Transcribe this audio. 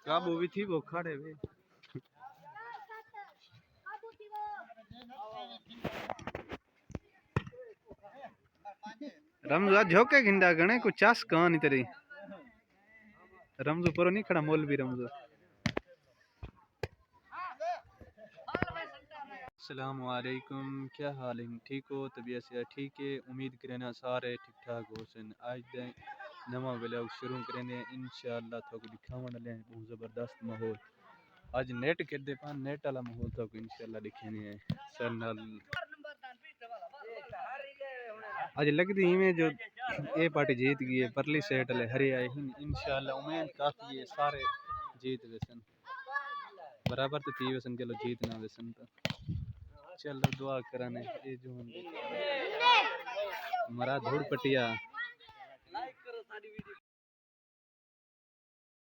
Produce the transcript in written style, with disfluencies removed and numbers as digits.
काबू भी थी वो खड़े वे रमजू आज झोंके घिंडा गणे को चास कहानी तेरी रमजू पर नहीं खड़ा मोल भी रमजू। अस्सलाम वालेकुम, क्या हाल है? ठीक हो? तबीयत से ठीक है? उम्मीद करना सारे ठीक ठाक हो सन। आज दे नवा व्लॉग शुरू करेंगे इंशाअल्लाह। तो दिखाने वाले हैं बहुत ज़बरदस्त माहौल। आज नेट कर दे पान नेट वाला माहौल तो इंशाअल्लाह दिखेंगे है सर नाल। आज लगती है में जो ये पार्टी जीत गई है परली सेट ले हरे आए इंशाअल्लाह। उम्मीद काफ़ी है सारे जीत वैसन बराबर तो थी वैसन चलो जीत ना वैसन तो चलो दुआ कराने ये जो मरा धूड़ पटिया